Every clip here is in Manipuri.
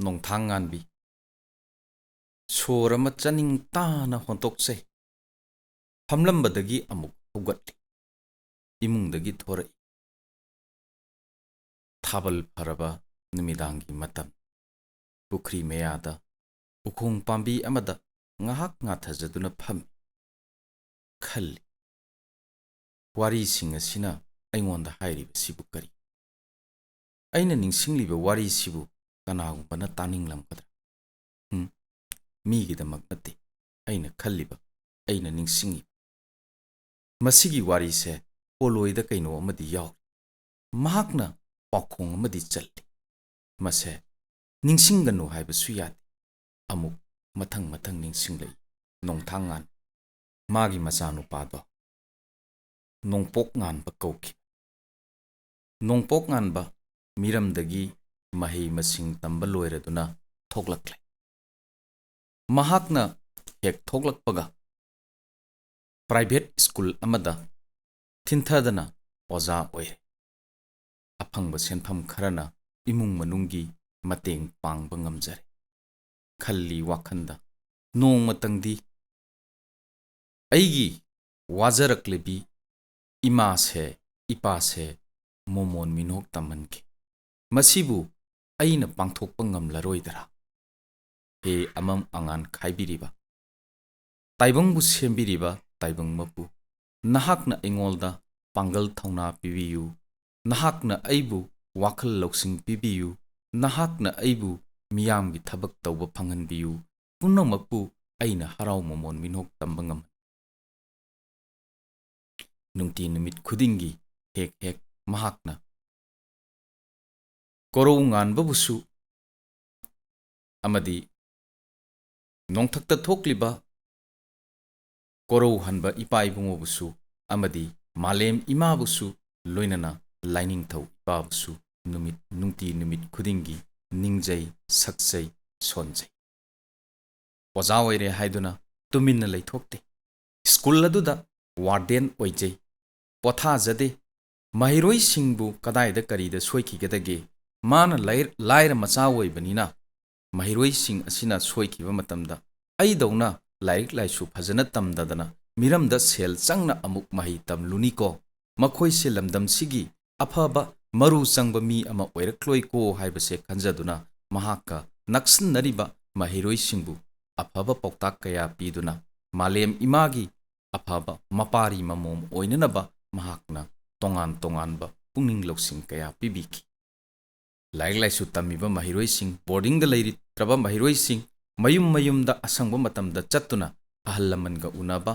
ꯅꯣꯡꯊꯥꯡ ꯉꯥꯟꯕꯤ ꯁꯣꯔ ꯑꯃ ꯆꯅꯤꯡ ꯇꯥꯅ ꯍꯣꯟꯇꯣꯛꯆꯩ ꯐꯝꯂꯝꯕꯗꯒꯤ ꯑꯃꯨꯛ ꯍꯧꯒꯠꯂꯤ ꯏꯃꯨꯡꯗꯒꯤ ꯊꯣꯔꯛꯏ ꯊꯥꯕꯜ ꯐꯔꯕ ꯅꯨꯃꯤꯗꯥꯡꯒꯤ ꯃꯇꯝ ꯄꯨꯈ꯭ꯔꯤ ꯃꯌꯥꯗ ꯎꯈꯣꯡ ꯄꯥꯝꯕꯤ ꯑꯃꯗ ꯉꯥꯏꯍꯥꯛ ꯉꯥꯊꯖꯗꯨꯅ ꯐꯝꯃꯤ ꯈꯜꯂꯤ ꯋꯥꯔꯤꯁꯤꯡ ꯑꯁꯤꯅ ꯑꯩꯉꯣꯟꯗ ꯍꯥꯏꯔꯤꯕꯁꯤꯕꯨ ꯀꯔꯤ ꯑꯩꯅ ꯅꯤꯡꯁꯤꯡꯂꯤꯕ ꯋꯥꯔꯤꯁꯤꯕꯨ ꯀꯅꯥꯒꯨꯝꯕꯅ ꯇꯥꯅꯤꯡꯂꯝꯒꯗ꯭ꯔꯥ ꯃꯤꯒꯤꯗꯃꯛ ꯅꯠꯇꯦ ꯑꯩꯅ ꯈꯜꯂꯤꯕ ꯑꯩꯅ ꯅꯤꯡꯁꯤꯡꯉꯤꯕ ꯃꯁꯤꯒꯤ ꯋꯥꯔꯤꯁꯦ ꯄꯣꯂꯣꯏꯗ ꯀꯩꯅꯣ ꯑꯃꯗꯤ ꯌꯥꯎꯔꯤ ꯃꯍꯥꯛꯅ ꯄꯥꯎꯈꯣꯡ ꯑꯃꯗꯤ ꯆꯜꯂꯤ ꯃꯁꯦ ꯅꯤꯡꯁꯤꯡꯒꯅꯨ ꯍꯥꯏꯕꯁꯨ ꯌꯥꯗꯦ ꯑꯃꯨꯛ ꯃꯊꯪ ꯃꯊꯪ ꯅꯤꯡꯁꯤꯡꯂꯛꯏ ꯅꯣꯡꯊꯥꯡ ꯉꯥꯟ ꯃꯥꯒꯤ ꯃꯆꯥꯅꯨꯄꯥꯗꯣ ꯅꯣꯡꯄꯣꯛ ꯉꯥꯟꯕ ꯀꯧꯈꯤ ꯅꯣꯡꯄꯣꯛ ꯉꯥꯟꯕ ꯃꯤꯔꯝꯗꯒꯤ ꯃꯍꯩ ꯃꯁꯤꯡ ꯇꯝꯕ ꯂꯣꯏꯔꯗꯨꯅ ꯊꯣꯛꯂꯛꯂꯦ ꯃꯍꯥꯛꯅ ꯍꯦꯛ ꯊꯣꯛꯂꯛꯄꯒ ꯄ꯭ꯔꯥꯏꯚꯦꯠ ꯁ꯭ꯀꯨꯜ ꯑꯃꯗ ꯊꯤꯟꯊꯗꯅ ꯑꯣꯖꯥ ꯑꯣꯏꯔꯦ ꯑꯐꯪꯕ ꯁꯦꯟꯐꯝ ꯈꯔꯅ ꯏꯃꯨꯡ ꯃꯅꯨꯡꯒꯤ ꯃꯇꯦꯡ ꯄꯥꯡꯕ ꯉꯝꯖꯔꯦ ꯈꯜꯂꯤ ꯋꯥꯈꯟꯗ ꯅꯣꯡꯃꯇꯪꯗꯤ ꯑꯩꯒꯤ ꯋꯥꯖꯔꯛꯂꯤꯕꯤ ꯏꯃꯥꯁꯦ ꯏꯄꯥꯁꯦ ꯃꯣꯃꯣꯟ ꯃꯤꯅꯣꯛ ꯇꯝꯍꯟꯈꯤ ꯃꯁꯤꯕꯨ ꯑꯩꯅ ꯄꯥꯡꯊꯣꯛꯄ ꯉꯝꯂꯔꯣꯏꯗ꯭ꯔꯥ ꯍꯦ ꯑꯃꯝ ꯑꯉꯥꯟ ꯈꯥꯏꯕꯤꯔꯤꯕ ꯇꯥꯏꯕꯪꯕꯨ ꯁꯦꯝꯕꯤꯔꯤꯕ ꯇꯥꯏꯕꯪ ꯃꯄꯨ ꯅꯍꯥꯛꯅ ꯑꯩꯉꯣꯟꯗ ꯄꯥꯡꯒꯜ ꯊꯧꯅꯥ ꯄꯤꯕꯤꯌꯨ ꯅꯍꯥꯛꯅ ꯑꯩꯕꯨ ꯋꯥꯈꯜ ꯂꯧꯁꯤꯡ ꯄꯤꯕꯤꯌꯨ ꯅꯍꯥꯛꯅ ꯑꯩꯕꯨ ꯃꯤꯌꯥꯝꯒꯤ ꯊꯕꯛ ꯇꯧꯕ ꯐꯪꯍꯟꯕꯤꯌꯨ ꯄꯨꯝꯅꯃꯛꯄꯨ ꯑꯩꯅ ꯍꯔꯥꯎ ꯃꯃꯣꯟ ꯃꯤꯅꯣꯛ ꯇꯝꯕ ꯉꯝꯃꯤ ꯅꯨꯡꯇꯤ ꯅꯨꯃꯤꯠ ꯈꯨꯗꯤꯡꯒꯤ ꯍꯦꯛ ꯍꯦꯛ ꯃꯍꯥꯛꯅ ꯀꯣꯔꯧ ꯉꯥꯟꯕꯕꯨꯁꯨ ꯑꯃꯗꯤ ꯅꯣꯡꯊꯛꯇ ꯊꯣꯛꯂꯤꯕ ꯀꯣꯔꯧ ꯍꯟꯕ ꯏꯄꯥ ꯏꯕꯨꯡꯉꯣꯕꯨꯁꯨ ꯑꯃꯗꯤ ꯃꯥꯂꯦꯝ ꯏꯃꯥꯕꯨꯁꯨ ꯂꯣꯏꯅꯅ ꯂꯥꯏꯅꯤꯡꯊꯧ ꯏꯄꯥꯕꯨꯁꯨ ꯅꯨꯡꯇꯤ ꯅꯨꯃꯤꯠ ꯈꯨꯗꯤꯡꯒꯤ ꯅꯤꯡꯖꯩ ꯁꯛꯆꯩ ꯁꯣꯟꯖꯩ ꯑꯣꯖꯥ ꯑꯣꯏꯔꯦ ꯍꯥꯏꯗꯨꯅ ꯇꯨꯃꯤꯟꯅ ꯂꯩꯊꯣꯛꯇꯦ ꯁ꯭ꯀꯨꯜ ꯑꯗꯨꯗ ꯋꯥꯔꯗꯦꯟ ꯑꯣꯏꯖꯩ ꯄꯣꯊꯥꯖꯗꯦ ꯃꯍꯩꯔꯣꯏꯁꯤꯡꯕꯨ ꯀꯗꯥꯏꯗ ꯀꯔꯤꯗ ꯁꯣꯏꯈꯤꯒꯗꯒꯦ ꯃꯥꯅ ꯂꯥꯏꯔ ꯃꯆꯥ ꯑꯣꯏꯕꯅꯤꯅ ꯃꯍꯩꯔꯣꯏꯁꯤꯡ ꯑꯁꯤꯅ ꯁꯣꯏꯈꯤꯕ ꯃꯇꯝꯗ ꯑꯩꯗꯧꯅ ꯂꯥꯏꯔꯤꯛ ꯂꯥꯏꯁꯨ ꯐꯖꯅ ꯇꯝꯗꯗꯅ ꯃꯤꯔꯝꯗ ꯁꯦꯜ ꯆꯪꯅ ꯑꯃꯨꯛ ꯃꯍꯩ ꯇꯝꯂꯨꯅꯤꯀꯣ ꯃꯈꯣꯏꯁꯦ ꯂꯝꯗꯝꯁꯤꯒꯤ ꯑꯐꯕ ꯃꯔꯨ ꯆꯪꯕ ꯃꯤ ꯑꯃ ꯑꯣꯏꯔꯛꯂꯣꯏꯀꯣ ꯍꯥꯏꯕꯁꯦ ꯈꯟꯖꯗꯨꯅ ꯃꯍꯥꯛꯀ ꯅꯛꯁꯤꯟꯅꯔꯤꯕ ꯃꯍꯩꯔꯣꯏꯁꯤꯡꯕꯨ ꯑꯐꯕ ꯄꯥꯎꯇꯥꯛ ꯀꯌꯥ ꯄꯤꯗꯨꯅ ꯃꯥꯂꯦꯝ ꯏꯃꯥꯒꯤ ꯑꯐꯕ ꯃꯄꯥꯔꯤ ꯃꯃꯣꯝ ꯑꯣꯏꯅꯅꯕ ꯃꯍꯥꯛꯅ ꯇꯣꯉꯥꯟ ꯇꯣꯉꯥꯟꯕ ꯄꯨꯛꯅꯤꯡ ꯂꯧꯁꯤꯡ ꯀꯌꯥ ꯄꯤꯕꯤꯈꯤ ꯂꯥꯏꯔꯤꯛ ꯂꯥꯏꯁꯨ ꯇꯝꯃꯤꯕ ꯃꯍꯩꯔꯣꯏꯁꯤꯡ ꯕꯣꯔꯗꯤꯡꯗ ꯂꯩꯔꯤꯕ ꯃꯍꯩꯔꯣꯏꯁꯤꯡ ꯃꯌꯨꯝ ꯃꯌꯨꯝꯗ ꯑꯁꯪꯕ ꯃꯇꯝꯗ ꯆꯠꯇꯨꯅ ꯑꯍꯜ ꯂꯃꯟꯒ ꯎꯅꯕ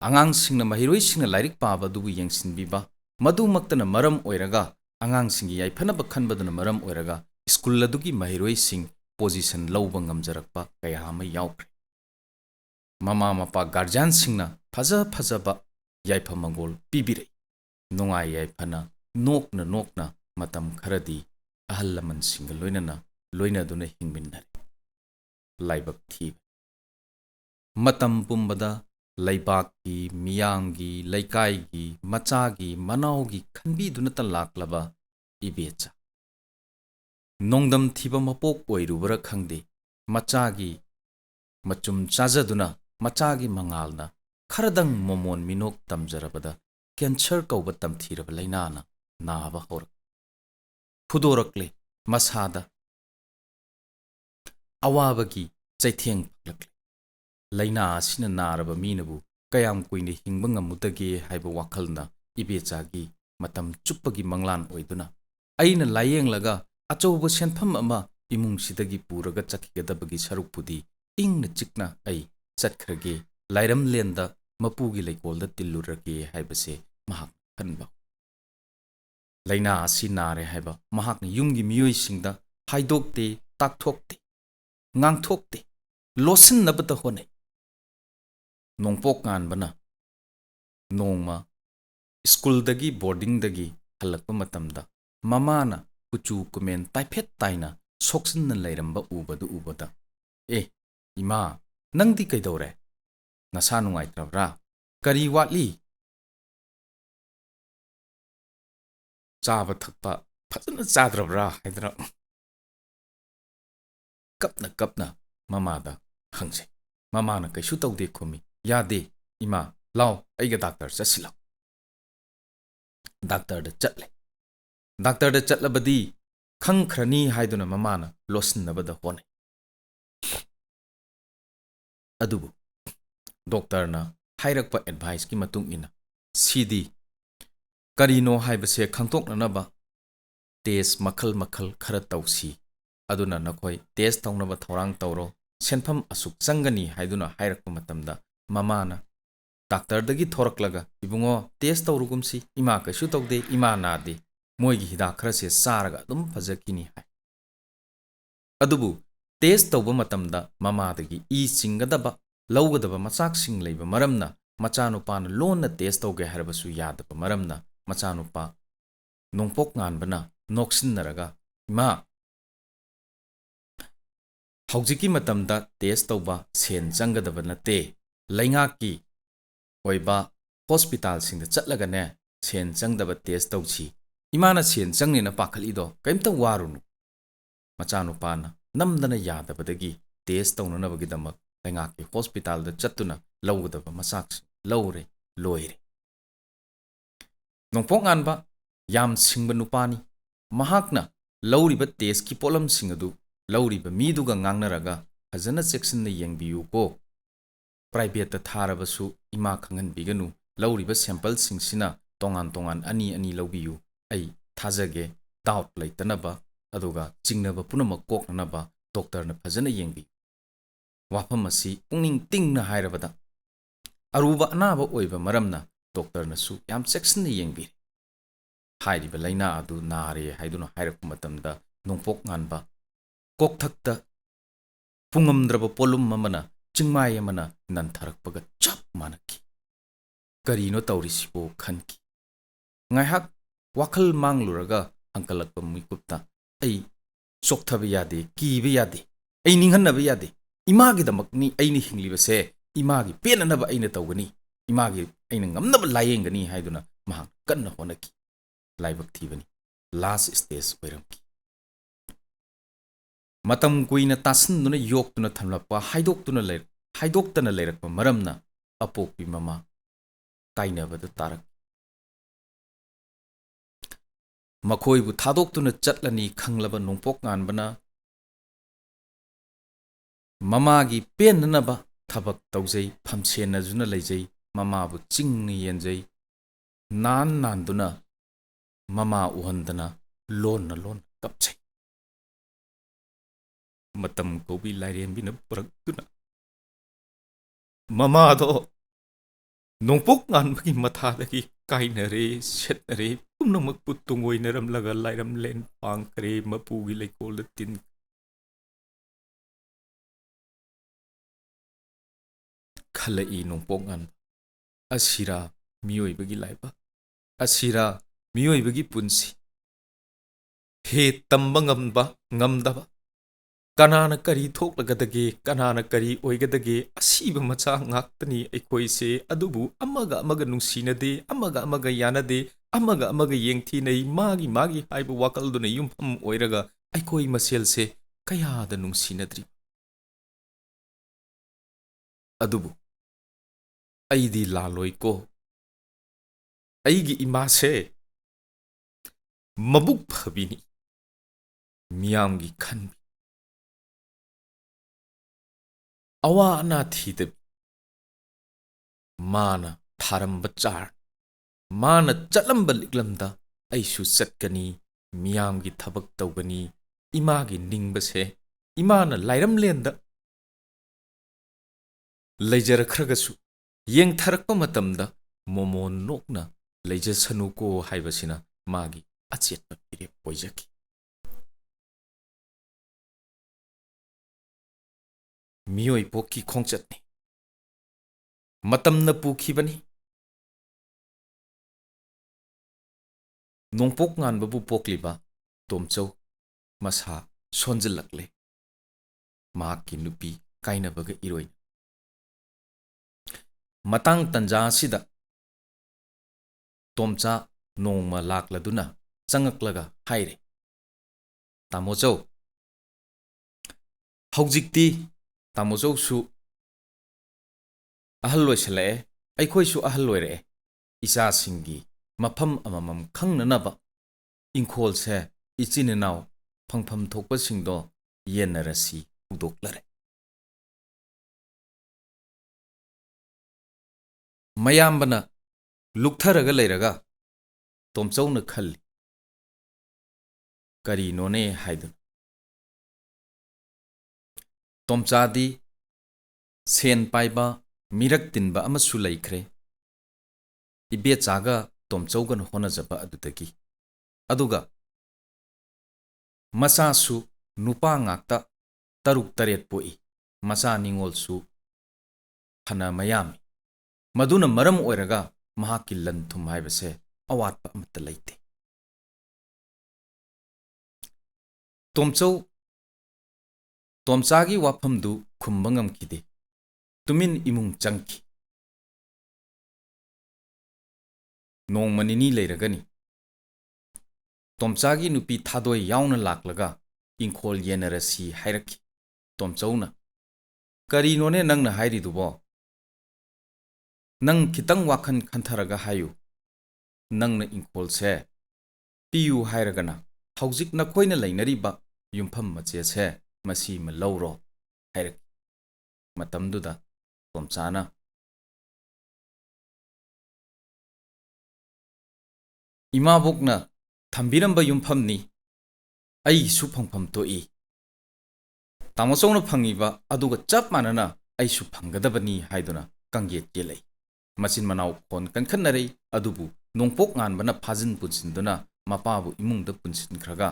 ꯑꯉꯥꯡꯁꯤꯡꯅ ꯃꯍꯩꯔꯣꯏꯁꯤꯡꯅ ꯂꯥꯏꯔꯤꯛ ꯄꯥꯕ ꯑꯗꯨꯕꯨ ꯌꯦꯡꯁꯤꯟꯕꯤꯕ ꯃꯗꯨꯃꯛꯇꯅ ꯃꯔꯝ ꯑꯣꯏꯔꯒ ꯑꯉꯥꯡꯁꯤꯡꯒꯤ ꯌꯥꯏꯐꯅꯕ ꯈꯟꯕꯗꯨꯅ ꯃꯔꯝ ꯑꯣꯏꯔꯒ ꯁ꯭ꯀꯨꯜ ꯑꯗꯨꯒꯤ ꯃꯍꯩꯔꯣꯏꯁꯤꯡ ꯄꯣꯖꯤꯁꯟ ꯂꯧꯕ ꯉꯝꯖꯔꯛꯄ ꯀꯌꯥ ꯑꯃ ꯌꯥꯎꯈ꯭ꯔꯦ ꯃꯃꯥ ꯃꯄꯥ ꯒꯥꯔꯖꯤꯌꯥꯟꯁꯤꯡꯅ ꯐꯖ ꯐꯖꯕ ꯌꯥꯏꯐ ꯃꯪꯒꯣꯜ ꯄꯤꯕꯤꯔꯛꯏ ꯅꯨꯡꯉꯥꯏ ꯌꯥꯏꯐꯅ ꯅꯣꯛꯅ ꯅꯣꯛꯅ ꯃꯇꯝ ꯈꯔꯗꯤ ꯑꯍꯜ ꯂꯃꯟꯁꯤꯡꯒ ꯂꯣꯏꯅꯗꯨꯅ ꯍꯤꯡꯃꯤꯟꯅꯔꯦ ꯂꯥꯏꯕꯛ ꯊꯤꯕ ꯃꯇꯝ ꯄꯨꯝꯕꯗ ꯂꯩꯕꯥꯛꯀꯤ ꯃꯤꯌꯥꯝꯒꯤ ꯂꯩꯀꯥꯏꯒꯤ ꯃꯆꯥꯒꯤ ꯃꯅꯥꯎꯒꯤ ꯈꯟꯕꯤꯗꯨꯅꯇ ꯂꯥꯛꯂꯕ ꯏꯕꯦꯆꯥ ꯅꯣꯡꯗꯝ ꯊꯤꯕ ꯃꯄꯣꯛ ꯑꯣꯏꯔꯨꯕꯔꯥ ꯈꯪꯗꯦ ꯃꯆꯥꯒꯤ ꯃꯆꯨꯝ ꯆꯥꯖꯗꯨꯅ ꯃꯆꯥꯒꯤ ꯃꯉꯥꯜꯅ ꯈꯔꯗꯪ ꯃꯣꯃꯣꯟ ꯃꯤꯅꯣꯛ ꯇꯝꯖꯔꯕꯗ ꯀꯦꯟꯁꯔ ꯀꯧꯕ ꯇꯝꯊꯤꯔꯕ ꯂꯩꯅꯥꯅ ꯅꯥꯕ ꯍꯧꯔꯛ ꯐꯨꯗꯣꯔꯛꯂꯦ ꯃꯁꯥꯗ ꯑꯋꯥꯕꯒꯤ ꯆꯩꯊꯦꯡ ꯐꯪꯂꯛꯂꯦ ꯂꯩꯅꯥ ꯑꯁꯤꯅ ꯅꯥꯔꯕ ꯃꯤꯅꯕꯨ ꯀꯌꯥꯝ ꯀꯨꯏꯅ ꯍꯤꯡꯕ ꯉꯝꯃꯨꯗꯒꯦ ꯍꯥꯏꯕ ꯋꯥꯈꯜꯅ ꯏꯕꯦꯆꯥꯒꯤ ꯃꯇꯝ ꯆꯨꯞꯄꯒꯤ ꯃꯪꯂꯥꯟ ꯑꯣꯏꯗꯨꯅ ꯑꯩꯅ ꯂꯥꯏꯌꯦꯡꯂꯒ ꯑꯆꯧꯕ ꯁꯦꯟꯐꯝ ꯑꯃ ꯏꯃꯨꯡꯁꯤꯗꯒꯤ ꯄꯨꯔꯒ ꯆꯠꯈꯤꯒꯗꯕꯒꯤ ꯁꯔꯨꯛꯄꯨꯗꯤ ꯏꯪꯅ ꯆꯤꯛꯅ ꯑꯩ ꯆꯠꯈ꯭ꯔꯒꯦ ꯂꯥꯏꯔꯝꯂꯦꯟꯗ ꯃꯄꯨꯒꯤ ꯂꯩꯀꯣꯜꯗ ꯇꯤꯜꯂꯨꯔꯒꯦ ꯍꯥꯏꯕꯁꯦ ꯃꯍꯥꯛ ꯈꯟꯕ ꯂꯩꯅꯥ ꯑꯁꯤ ꯅꯥꯔꯦ ꯍꯥꯏꯕ ꯃꯍꯥꯛꯅ ꯌꯨꯝꯒꯤ ꯃꯤꯑꯣꯏꯁꯤꯡꯗ ꯍꯥꯏꯗꯣꯛꯇꯦ ꯇꯥꯛꯊꯣꯛꯇꯦ ꯉꯥꯡꯊꯣꯛꯇꯦ ꯂꯣꯠꯁꯤꯟꯅꯕꯇ ꯍꯣꯠꯅꯩ ꯅꯣꯡꯄꯣꯛ ꯉꯥꯟꯕꯅ ꯅꯣꯡꯃ ꯁ꯭ꯀꯨꯜꯗꯒꯤ ꯕꯣꯔꯗꯤꯡꯗꯒꯤ ꯍꯜꯂꯛꯄ ꯃꯇꯝꯗ ꯃꯃꯥꯅ ꯀꯨꯆꯨ ꯀꯨꯃꯦꯟ ꯇꯥꯏꯐꯦꯠ ꯇꯥꯏꯅ ꯁꯣꯛꯆꯤꯟꯅ ꯂꯩꯔꯝꯕ ꯎꯕꯗ ꯑꯦ ꯏꯃꯥ ꯅꯪꯗꯤ ꯀꯩꯗꯧꯔꯦ ꯅꯁꯥ ꯅꯨꯡꯉꯥꯏꯇ꯭ꯔꯕ꯭ꯔꯥ ꯀꯔꯤ ꯋꯥꯠꯂꯤ ꯆꯥꯕ ꯊꯛꯄ ꯐꯖꯅ ꯆꯥꯗ꯭ꯔꯕ꯭ꯔꯥ ꯍꯥꯏꯗꯅ kapna kapna mamada hangse. Mamana kaisu taude khumi. Yade ima lao aiga doctor chasila. Doctor da chatle. Doctor da chatlabadi khang khrani haiduna mamana losnabada hone. Adubu doctor na hairakpa advice ki matung ina sidi karino haibase khangtoknanaba test makhal makhal khara tausi aduna nakoi test taunaba thorang tauro senpham asuk changani haiduna hairakpa matamda mamana doctor dagi thoraklaga ibungo test taurugumsi ima kaisu taude ima nade moigi hida khara se saraga dum fajakini hai adubu test tauba matamda mama dagi e singadaba lawgadaba machak sing leiba maramna machanupa lonna test tauge harabasu yadaba maramna machanupa nongpok nganbana noksinaraga ima haujiki matamda test tauba sen changadaba nate laingaki oiba hospital singda chatlaga ne sen changdaba test tauchi imana sen changnina pakhalido kaimta warunu machanupa namdana yadabadagi test taunanabagidamak laingaki hospital da chattuna lawgadaba machak lawre loire nongpok nganba yam singba nupani mahakna lawriba test ki polam singadu lawriba miduga ngangnaraga fajana section yengbiyu ko private ta tharabasu ima khangan biganu lawriba sample singsina tongan tongan ani ani lawbiyu ai thajage doubt laitanaba aduga chingnaba punamak koknaba doctor na fajana yengbi wafam asi ungning tingna hairabada aruba anaba oiba maramna doctor na su yam section yengbi hairiba laina adu nare haiduna hairak matamda nongpok nganba kok thakta pungamdraba polum mamana chingmai amana nan tharakpaga chap manaki karino taurisibo khanki ngaihak wakhal mangluraga angkalakpa mikupta ai sokthabe yade kibe yade ai ninghannabe yade imagi damakni aini hinglibase imagi penanaba aina tawgani imagi aina ngamnaba layengani haiduna mahak kanna honaki laibak thibani last stage oiramki matam kuina tasinduna yoktuna thamlapa haidoktana leirakpa maramna apokpi mama tainabada tarak makhoibu thadoktuna chatlani khanglaba nongpok nganbana mamagi pennanaba thabak taujai phamsenajuna leijai mamabu chingni yenjai nan nanduna mama uhandana lon kapchai matam kobi lairembina puraktuna mama do nongpok nganbagi mathadagi kainare setnare pumnamak putungoinaram laga lairam len pangkare mapugi leikol tin khalai nongpok ngan asira miyoibagi laiba asira miyoibagi punsi he tamba ngamdaba kanana kari thoklagadage kanana kari oigadage asiba macha ngaktani ekoise adubu amaga nungsinade amaga yanade amaga yengthi nei magi haiba wakalduna yumpham oiraga aikoi maselse kayada nungsinadri adubu aidi laloi ko aigi imase mabuk phabini miyamgi khanbi awa na thidab mana tharamba char mana chatlamba liklamda aisu chatkani miyamgi thabak tawgani imagi ningbase imana lairam lenda leijarakhagasu yeng tharakpa matamda momon nokna leijasanu ko haibasina magi achetpa pire poijaki miyoi pokki khongchatni matamna pukhibani nongpok nganbabu pokliba tomchau masa sonjilakle mahakki nupi kainabaga iroi matang tanja sida tomcha nongma lakladuna changaklaga haire tamochau ꯍꯧꯖꯤꯛꯇꯤ ꯇꯥꯃꯣꯆꯧꯁꯨ ꯑꯍꯜ ꯑꯣꯏꯁꯜꯂꯛꯑꯦ, ꯑꯩꯈꯣꯏꯁꯨ ꯑꯍꯜ ꯑꯣꯏꯔꯛꯑꯦ, ꯏꯆꯥꯁꯤꯡꯒꯤ ꯃꯐꯝ ꯑꯃꯃꯝ ꯈꯪꯅꯅꯕ ꯏꯪꯈꯣꯜꯁꯦ ꯏꯆꯤꯟ ꯏꯅꯥꯎ ꯐꯪꯐꯝ ꯊꯣꯛꯄꯁꯤꯡꯗꯣ ꯌꯦꯟꯅꯔꯁꯤ ꯍꯧꯗꯣꯛꯂꯔꯦ꯫ ꯃꯌꯥꯝꯕꯅ ꯂꯨꯛꯊꯔꯒ ꯂꯩꯔꯒ ꯇꯣꯝꯆꯧꯅ ꯈꯜꯂꯤ, ꯀꯔꯤꯅꯣꯅꯦ ꯍꯥꯏꯗꯨꯅ꯫ ꯇꯣꯝꯆꯥꯗꯤ ꯁꯦꯟ ꯄꯥꯏꯕ ꯃꯤꯔꯛ ꯇꯤꯟꯕ ꯑꯃꯁꯨ ꯂꯩꯈ꯭ꯔꯦ, ꯏꯕꯦꯆꯥꯒ ꯇꯣꯝꯆꯧꯒꯅ ꯍꯣꯠꯅꯖꯕ ꯑꯗꯨꯗꯒꯤ꯫ ꯑꯗꯨꯒ ꯃꯆꯥꯁꯨ ꯅꯨꯄꯥ ꯉꯥꯛꯇ 6-7 ꯄꯣꯛꯏ, ꯃꯆꯥ ꯅꯤꯉꯣꯜꯁꯨ ꯐꯅ ꯃꯌꯥꯝꯃꯤ꯫ ꯃꯗꯨꯅ ꯃꯔꯝ ꯑꯣꯏꯔꯒ ꯃꯍꯥꯛꯀꯤ ꯂꯟ ꯊꯨꯝ ꯍꯥꯏꯕꯁꯦ ꯑꯋꯥꯠꯄ ꯑꯃꯠꯇ ꯂꯩꯇꯦ꯫ ꯇꯣꯝꯆꯧ ꯇꯣꯝꯆꯥꯒꯤ ꯋꯥꯐꯝꯗꯨ ꯈꯨꯝꯕ ꯉꯝꯈꯤꯗꯦ, ꯇꯨꯃꯤꯟ ꯏꯃꯨꯡ ꯆꯪꯈꯤ꯫ ꯅꯣꯡꯃ ꯅꯤꯅꯤ ꯂꯩꯔꯒꯅꯤ ꯇꯣꯝꯆꯥꯒꯤ ꯅꯨꯄꯤ ꯊꯥꯗꯣꯏ ꯌꯥꯎꯅ ꯂꯥꯛꯂꯒ ꯏꯪꯈꯣꯜ ꯌꯦꯟꯅꯔꯁꯤ ꯍꯥꯏꯔꯛꯈꯤ꯫ ꯇꯣꯝꯆꯧꯅ, ꯀꯔꯤꯅꯣꯅꯦ ꯅꯪꯅ ꯍꯥꯏꯔꯤꯗꯨꯕꯣ? ꯅꯪ ꯈꯤꯇꯪ ꯋꯥꯈꯜ ꯈꯟꯊꯔꯒ ꯍꯥꯏꯌꯨ꯫ ꯅꯪꯅ ꯏꯪꯈꯣꯜꯁꯦ ꯄꯤꯌꯨ ꯍꯥꯏꯔꯒꯅ ꯍꯧꯖꯤꯛ ꯅꯈꯣꯏꯅ ꯂꯩꯅꯔꯤꯕ ꯌꯨꯝꯐꯝ ꯃꯆꯦꯠꯁꯦ ꯃꯁꯤꯃ ꯂꯧꯔꯣ ꯍꯥꯏꯔꯛꯈꯤ꯫ ꯃꯇꯝꯗꯨꯗ ꯇꯣꯝꯆꯥꯅ, ꯏꯃꯥꯕꯣꯛꯅ ꯊꯝꯕꯤꯔꯝꯕ ꯌꯨꯝꯐꯝꯅꯤ, ꯑꯩꯒꯤꯁꯨ ꯐꯪꯐꯝ ꯊꯣꯛꯏ, ꯇꯥꯃꯣꯆꯧꯅ ꯐꯪꯉꯤꯕ ꯑꯗꯨꯒ ꯆꯞ ꯃꯥꯟꯅꯅ ꯑꯩꯁꯨ ꯐꯪꯒꯗꯕꯅꯤ ꯍꯥꯏꯗꯨꯅ ꯀꯪꯌꯦꯠ ꯌꯦꯠꯂꯛꯏ꯫ ꯃꯆꯤꯟ ꯃꯅꯥꯎ ꯈꯣꯟ ꯀꯟꯈꯠꯅꯔꯛꯏ꯫ ꯑꯗꯨꯕꯨ ꯅꯣꯡꯄꯣꯛ ꯉꯥꯟꯕꯅ ꯐꯥꯖꯤꯟ ꯄꯨꯟꯁꯤꯟꯗꯨꯅ ꯃꯄꯥꯕꯨ ꯏꯃꯨꯡꯗ ꯄꯨꯟꯁꯤꯟꯈ꯭ꯔꯒ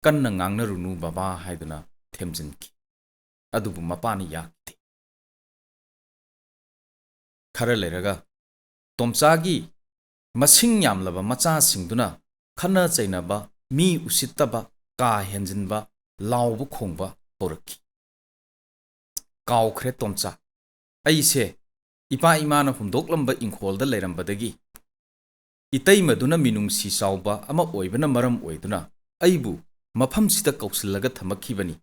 ꯀꯟꯅ ꯉꯥꯡꯅꯔꯨꯅꯨ ꯕꯕꯥ ꯍꯥꯏꯗꯨꯅ ꯊꯦꯝꯖꯤꯟꯈꯤ꯫ ꯑꯗꯨꯕꯨ ꯃꯄꯥꯅ ꯌꯥꯈꯤꯗꯦ꯫ ꯈꯔ ꯂꯩꯔꯒ ꯇꯣꯝꯆꯥꯒꯤ ꯃꯁꯤꯡ ꯌꯥꯝꯂꯕ ꯃꯆꯥꯁꯤꯡꯗꯨꯅ ꯈꯟꯅ ꯆꯩꯅꯕ, ꯃꯤ ꯎꯁꯤꯠꯇꯕ, ꯀꯥ ꯍꯦꯟꯖꯤꯟꯕ, ꯂꯥꯎꯕ ꯈꯣꯡꯕ ꯍꯧꯔꯛꯈꯤ꯫ ꯀꯥꯎꯈ꯭ꯔꯦ ꯇꯣꯝꯆꯥ, ꯑꯩꯁꯦ ꯏꯄꯥ ꯏꯃꯥꯅ ꯍꯨꯝꯗꯣꯛꯂꯝꯕ ꯏꯪꯈꯣꯜꯗ ꯂꯩꯔꯝꯕꯗꯒꯤ ꯏꯇꯩꯃꯗꯨꯅ ꯃꯤꯅꯨꯡꯁꯤ ꯆꯥꯎꯕ ꯑꯃ ꯑꯣꯏꯕꯅ ꯃꯔꯝ ꯑꯣꯏꯗꯨꯅ ꯑꯩꯕꯨ ꯃꯐꯝꯁꯤꯗ ꯀꯧꯁꯤꯜꯂꯒ ꯊꯝꯃꯛꯈꯤꯕꯅꯤ꯫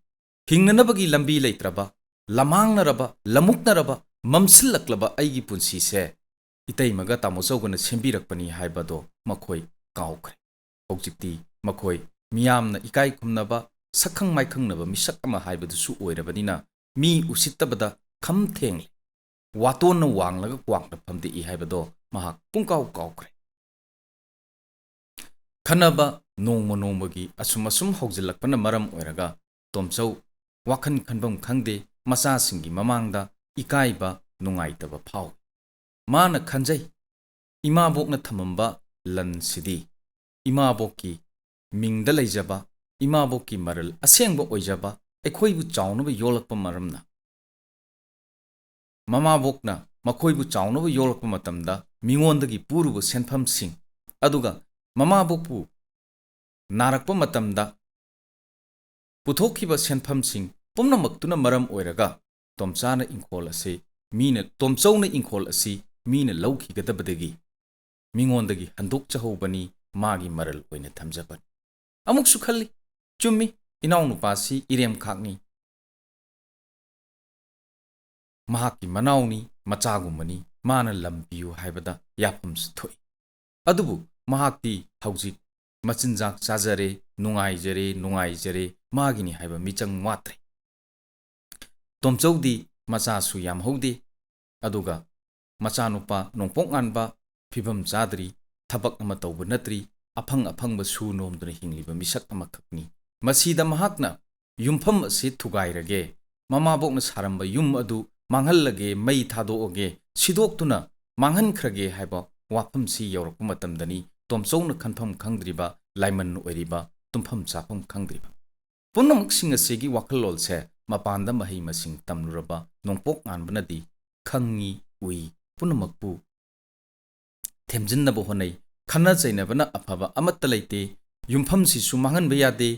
ꯍꯤꯡꯅꯅꯕꯒꯤ ꯂꯝꯕꯤ ꯂꯩꯇ꯭ꯔꯕ, ꯂꯝꯃꯥꯡꯅꯔꯕ, ꯂꯝꯃꯨꯛꯅꯔꯕ, ꯃꯝꯁꯤꯜꯂꯛꯂꯕ ꯑꯩꯒꯤ ꯄꯨꯟꯁꯤꯁꯦ ꯏꯇꯩꯃꯒ ꯇꯥꯃꯣꯆꯧꯒꯅ ꯁꯦꯝꯕꯤꯔꯛꯄꯅꯤ ꯍꯥꯏꯕꯗꯣ ꯃꯈꯣꯏ ꯀꯥꯎꯈ꯭ꯔꯦ꯫ ꯍꯧꯖꯤꯛꯇꯤ ꯃꯈꯣꯏ ꯃꯤꯌꯥꯝꯅ ꯏꯀꯥꯏ ꯈꯨꯝꯅꯕ, ꯁꯛꯈꯪ ꯃꯥꯏꯈꯪꯅꯕ ꯃꯤꯁꯛ ꯑꯃ ꯍꯥꯏꯕꯗꯨꯁꯨ ꯑꯣꯏꯔꯕꯅꯤꯅ ꯃꯤ ꯎꯁꯤꯠꯇꯕꯗ ꯈꯝ ꯊꯦꯡꯂꯦ, ꯋꯥꯇꯣꯟꯅ ꯋꯥꯡꯂꯒ ꯀ꯭ꯋꯥꯛꯅ ꯐꯝꯗꯦꯛꯏ ꯍꯥꯏꯕꯗꯣ ꯃꯍꯥꯛ ꯄꯨꯡꯀꯥꯎ ꯀꯥꯎꯈ꯭ꯔꯦ꯫ ꯈꯟꯅꯕ ꯅꯣꯡꯃ ꯅꯣꯡꯃꯒꯤ ꯑꯁꯨꯝ ꯍꯧꯖꯤꯜꯂꯛꯄꯅ ꯃꯔꯝ ꯑꯣꯏꯔꯒ ꯇꯣꯝꯆꯧ ꯋꯥꯈꯜ ꯈꯟꯐꯝ ꯈꯪꯗꯦ, ꯃꯆꯥꯁꯤꯡꯒꯤ ꯃꯃꯥꯡꯗ ꯏꯀꯥꯏꯕ, ꯅꯨꯡꯉꯥꯏꯇꯕ ꯐꯥꯎꯏ꯫ ꯃꯥꯅ ꯈꯟꯖꯩ, ꯏꯃꯥꯕꯣꯛꯅ ꯊꯝꯃꯝꯕ ꯂꯟꯁꯤꯗꯤ ꯏꯃꯥꯕꯣꯛꯀꯤ ꯃꯤꯡꯗ ꯂꯩꯖꯕ, ꯏꯃꯥꯕꯣꯛꯀꯤ ꯃꯔꯜ ꯑꯁꯦꯡꯕ ꯑꯣꯏꯖꯕ, ꯑꯩꯈꯣꯏꯕꯨ ꯆꯥꯎꯅꯕ ꯌꯣꯛꯂꯛꯄ ꯃꯔꯝꯅ ꯃꯃꯥꯕꯣꯛꯅ ꯃꯈꯣꯏꯕꯨ ꯆꯥꯎꯅꯕ ꯌꯣꯛꯂꯛꯄ ꯃꯇꯝꯗ ꯃꯤꯉꯣꯟꯗꯒꯤ ꯄꯨꯔꯨꯕ ꯁꯦꯟꯐꯝꯁꯤꯡ, ꯑꯗꯨꯒ ꯃꯃꯥꯕꯣꯛꯄꯨ ꯅꯥꯔꯛꯄ ꯃꯇꯝꯗ ꯄꯨꯊꯣꯛꯈꯤꯕ ꯁꯦꯟꯐꯝꯁꯤꯡ ꯄꯨꯝꯅꯃꯛꯇꯨꯅ ꯃꯔꯝ ꯑꯣꯏꯔꯒ ꯇꯣꯝꯆꯧꯅ ꯏꯪꯈꯣꯜ ꯑꯁꯤ ꯃꯤꯅ ꯂꯧꯈꯤꯒꯗꯕꯗꯒꯤ ꯃꯤꯉꯣꯟꯗꯒꯤ ꯍꯟꯗꯣꯛꯆꯍꯧꯕꯅꯤ, ꯃꯥꯒꯤ ꯃꯔꯜ ꯑꯣꯏꯅ ꯊꯝꯖꯕꯅꯤ꯫ ꯑꯃꯨꯛꯁꯨ ꯈꯜꯂꯤ, ꯆꯨꯝꯃꯤ, ꯏꯅꯥꯎꯅꯨꯄꯥꯁꯤ ꯏꯔꯦꯝꯈꯥꯛꯅꯤ, ꯃꯍꯥꯛꯀꯤ ꯃꯅꯥꯎꯅꯤ, ꯃꯆꯥꯒꯨꯝꯕꯅꯤ, ꯃꯥꯅ ꯂꯝ ꯄꯤꯌꯨ ꯍꯥꯏꯕꯗ ꯌꯥꯐꯝꯁꯨ ꯊꯣꯛꯏ꯫ ꯑꯗꯨꯕꯨ ꯃꯍꯥꯛꯇꯤ ꯍꯧꯖꯤꯛ ꯃꯆꯤꯟꯖꯥꯛ ꯆꯥꯖꯔꯦ, ꯅꯨꯡꯉꯥꯏꯖꯔꯦ, ꯃꯥꯒꯤꯅꯤ ꯍꯥꯏꯕ ꯃꯤꯆꯪ ꯋꯥꯠꯇ꯭ꯔꯦ꯫ ꯇꯣꯝꯆꯧꯗꯤ ꯃꯆꯥꯁꯨ ꯌꯥꯝꯍꯧꯗꯦ, ꯑꯗꯨꯒ ꯃꯆꯥꯅꯨꯄꯥ ꯅꯣꯡꯄꯣꯛ ꯉꯥꯟꯕ ꯐꯤꯕꯝ ꯆꯥꯗ꯭ꯔꯤ, ꯊꯕꯛ ꯑꯃ ꯇꯧꯕ ꯅꯠꯇ꯭ꯔꯤ, ꯑꯐꯪ ꯑꯐꯪꯕ ꯁꯨ ꯅꯣꯝꯗꯨꯅ ꯍꯤꯡꯂꯤꯕ ꯃꯤꯁꯛ ꯑꯃꯈꯛꯅꯤ꯫ ꯃꯁꯤꯗ ꯃꯍꯥꯛꯅ ꯌꯨꯝꯐꯝ ꯑꯁꯤ ꯊꯨꯒꯥꯏꯔꯒꯦ, ꯃꯃꯥꯕꯣꯛꯅ ꯁꯥꯔꯝꯕ ꯌꯨꯝ ꯑꯗꯨ ꯃꯥꯡꯍꯜꯂꯒꯦ, ꯃꯩ ꯊꯥꯗꯣꯛꯑꯒꯦ, ꯁꯤꯗꯣꯛꯇꯨꯅ ꯃꯥꯡꯍꯟꯈ꯭ꯔꯒꯦ ꯍꯥꯏꯕ ꯋꯥꯐꯝꯁꯤ ꯌꯧꯔꯛꯄ ꯃꯇꯝꯗꯅꯤ ꯇꯣꯝꯆꯧꯅ ꯈꯟꯐꯝ ꯈꯪꯗ꯭ꯔꯤꯕ, ꯂꯥꯏꯃꯟ ꯑꯣꯏꯔꯤꯕ, ꯇꯨꯝꯐꯝ ꯆꯥꯐꯝ ꯈꯪꯗ꯭ꯔꯤꯕ꯫ ꯄꯨꯝꯅꯃꯛꯁꯤꯡ ꯑꯁꯤꯒꯤ ꯋꯥꯈꯜꯂꯣꯟꯁꯦ ꯃꯄꯥꯟꯗ ꯃꯍꯩ ꯃꯁꯤꯡ ꯇꯝꯂꯨꯔꯕ ꯅꯣꯡꯄꯣꯛ ꯉꯥꯟꯕꯅꯗꯤ ꯈꯪꯉꯤ, ꯎꯏ, ꯄꯨꯝꯅꯃꯛꯄꯨ ꯊꯦꯝꯖꯤꯟꯅꯕ ꯍꯣꯠꯅꯩ꯫ ꯈꯟꯅ ꯆꯩꯅꯕꯅ ꯑꯐꯕ ꯑꯃꯠꯇ ꯂꯩꯇꯦ, ꯌꯨꯝꯐꯝꯁꯤꯁꯨ ꯃꯥꯡꯍꯟꯕ ꯌꯥꯗꯦ,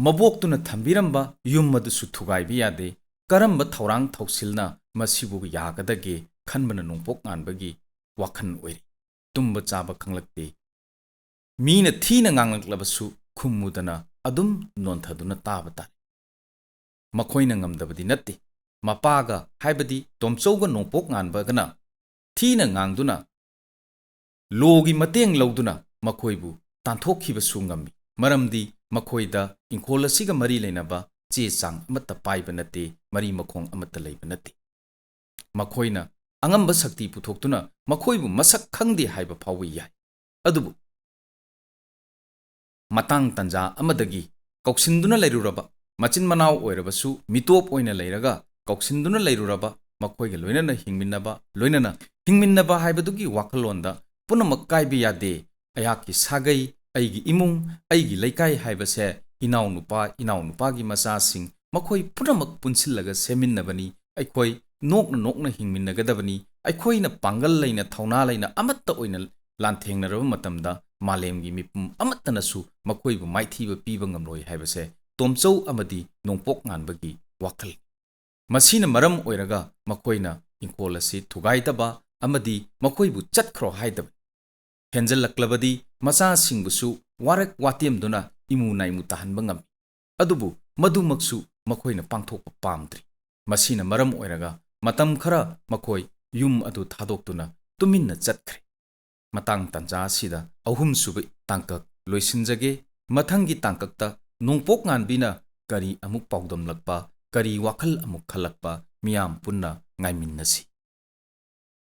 ꯃꯕꯣꯛꯇꯨꯅ ꯊꯝꯕꯤꯔꯝꯕ ꯌꯨꯝ ꯑꯗꯨꯁꯨ ꯊꯨꯒꯥꯏꯕ ꯌꯥꯗꯦ꯫ ꯀꯔꯝꯕ ꯊꯧꯔꯥꯡ ꯊꯧꯁꯤꯜꯅ ꯃꯁꯤꯕꯨ ꯌꯥꯒꯗꯒꯦ ꯈꯟꯕꯅ ꯅꯣꯡꯄꯣꯛ ꯉꯥꯟꯕꯒꯤ ꯋꯥꯈꯜ ꯑꯣꯏꯔꯤ꯫ ꯇꯨꯝꯕ ꯆꯥꯕ ꯈꯪꯂꯛꯇꯦ, ꯃꯤꯅ ꯊꯤꯅ ꯉꯥꯡꯂꯛꯂꯕꯁꯨ ꯈꯨꯝꯃꯨꯗꯅ ꯑꯗꯨꯝ ꯅꯣꯟꯊꯗꯨꯅ ꯇꯥꯕ ꯇꯥꯏ꯫ ꯃꯈꯣꯏꯅ ꯉꯝꯗꯕꯗꯤ ꯅꯠꯇꯦ꯫ ꯃꯄꯥꯒ ꯍꯥꯏꯕꯗꯤ ꯇꯣꯝꯆꯧꯒ ꯅꯣꯡꯄꯣꯛ ꯉꯥꯟꯕꯒꯅ ꯊꯤꯅ ꯉꯥꯡꯗꯨꯅ ꯂꯣꯒꯤ ꯃꯇꯦꯡ ꯂꯧꯗꯨꯅ ꯃꯈꯣꯏꯕꯨ ꯇꯥꯟꯊꯣꯛꯈꯤꯕꯁꯨ ꯉꯝꯃꯤ꯫ ꯃꯔꯝꯗꯤ ꯃꯈꯣꯏꯗ ꯏꯪꯈꯣꯜ ꯑꯁꯤꯒ ꯃꯔꯤ ꯂꯩꯅꯕ ꯆꯦ ꯆꯥꯡ ꯑꯃꯠꯇ ꯄꯥꯏꯕ ꯅꯠꯇꯦ, ꯃꯔꯤ ꯃꯈꯣꯡ ꯑꯃꯠꯇ ꯂꯩꯕ ꯅꯠꯇꯦ꯫ ꯃꯈꯣꯏꯅ ꯑꯉꯝꯕ ꯁꯛꯇꯤ ꯄꯨꯊꯣꯛꯇꯨꯅ ꯃꯈꯣꯏꯕꯨ ꯃꯁꯛ ꯈꯪꯗꯦ ꯍꯥꯏꯕ ꯐꯥꯎꯕ ꯌꯥꯏ꯫ ꯑꯗꯨꯕꯨ ꯃꯇꯥꯡ ꯇꯥꯟꯖꯥ ꯑꯃꯗꯒꯤ ꯀꯧꯁꯤꯟꯗꯨꯅ ꯂꯩꯔꯨꯔꯕ, ꯃꯆꯤꯟ ꯃꯅꯥꯎ ꯑꯣꯏꯔꯕꯁꯨ ꯃꯤꯇꯣꯞ ꯑꯣꯏꯅ ꯂꯩꯔꯒ ꯀꯧꯁꯤꯟꯗꯨꯅ ꯂꯩꯔꯨꯔꯕ, ꯃꯈꯣꯏꯒ ꯂꯣꯏꯅꯅ ꯍꯤꯡꯃꯤꯟꯅꯕ ꯍꯥꯏꯕꯗꯨꯒꯤ ꯋꯥꯈꯜꯂꯣꯟꯗ ꯄꯨꯝꯅꯃꯛ ꯀꯥꯏꯕ ꯌꯥꯗꯦ꯫ ꯑꯩꯍꯥꯛꯀꯤ ꯁꯥꯒꯩ, ꯑꯩꯒꯤ ꯏꯃꯨꯡ, ꯑꯩꯒꯤ ꯂꯩꯀꯥꯏ ꯍꯥꯏꯕꯁꯦ ꯏꯅꯥꯎꯅꯨꯄꯥ, ꯏꯅꯥꯎꯅꯨꯄꯥꯒꯤ ꯃꯆꯥꯁꯤꯡ ꯃꯈꯣꯏ ꯄꯨꯝꯅꯃꯛ ꯄꯨꯟꯁꯤꯜꯂꯒ ꯁꯦꯝꯃꯤꯟꯅꯕꯅꯤ꯫ ꯑꯩꯈꯣꯏ ꯅꯣꯛꯅ ꯅꯣꯛꯅ ꯍꯤꯡꯃꯤꯟꯅꯒꯗꯕꯅꯤ꯫ ꯑꯩꯈꯣꯏꯅ ꯄꯥꯡꯒꯜ ꯂꯩꯅ, ꯊꯧꯅꯥ ꯂꯩꯅ ꯑꯃꯠꯇ ꯑꯣꯏꯅ ꯂꯥꯟꯊꯦꯡꯅꯔꯕ ꯃꯇꯝꯗ ꯃꯥꯂꯦꯝꯒꯤ ꯃꯤꯄꯨꯝ ꯑꯃꯠꯇꯅꯁꯨ ꯃꯈꯣꯏꯕꯨ ꯃꯥꯏꯊꯤꯕ ꯄꯤꯕ ꯉꯝꯂꯣꯏ ꯍꯥꯏꯕꯁꯦ ꯇꯣꯝꯆꯧ ꯑꯃꯗꯤ ꯅꯣꯡꯄꯣꯛ ꯉꯥꯟꯕꯒꯤ ꯋꯥꯈꯜ꯫ ꯃꯁꯤꯅ ꯃꯔꯝ ꯑꯣꯏꯔꯒ ꯃꯈꯣꯏꯅ ꯏꯪꯈꯣꯜ ꯑꯁꯤ ꯊꯨꯒꯥꯏꯗꯕ ꯑꯃꯗꯤ ꯃꯈꯣꯏꯕꯨ ꯆꯠꯈ꯭ꯔꯣ ꯍꯥꯏꯗꯕ, ꯍꯦꯟꯖꯜꯂꯛꯂꯕꯗꯤ ꯃꯆꯥꯁꯤꯡꯕꯨꯁꯨ ꯋꯥꯔꯛ ꯋꯥꯇꯦꯝꯗꯨꯅ ꯏꯃꯨ ꯅꯥꯏꯃꯨ ꯇꯥꯍꯟꯕ ꯉꯝꯃꯤ꯫ ꯑꯗꯨꯕꯨ ꯃꯗꯨꯃꯛꯁꯨ ꯃꯈꯣꯏꯅ ꯄꯥꯡꯊꯣꯛꯄ ꯄꯥꯝꯗ꯭ꯔꯤ꯫ ꯃꯁꯤꯅ ꯃꯔꯝ ꯑꯣꯏꯔꯒ ꯃꯇꯝ ꯈꯔ ꯃꯈꯣꯏ ꯌꯨꯝ ꯑꯗꯨ ꯊꯥꯗꯣꯛꯇꯨꯅ ꯇꯨꯃꯤꯟꯅ ꯆꯠꯈ꯭ꯔꯦ꯫ ꯃꯇꯥꯡ ꯇꯥꯟꯖꯥ ꯑꯁꯤꯗ ꯑꯍꯨꯝꯁꯨꯕ ꯇꯥꯡꯀꯛ ꯂꯣꯏꯁꯤꯟꯖꯒꯦ꯫ ꯃꯊꯪꯒꯤ ꯇꯥꯡꯀꯛꯇ ꯅꯣꯡꯄꯣꯛ ꯉꯥꯟꯕꯤꯅ ꯀꯔꯤ ꯑꯃꯨꯛ ꯄꯥꯎꯗꯝꯂꯛꯄ, ꯀꯔꯤ ꯋꯥꯈꯜ ꯑꯃꯨꯛ ꯈꯜꯂꯛꯄ, ꯃꯤꯌꯥꯝ ꯄꯨꯟꯅ ꯉꯥꯏꯃꯤꯟꯅꯁꯤ꯫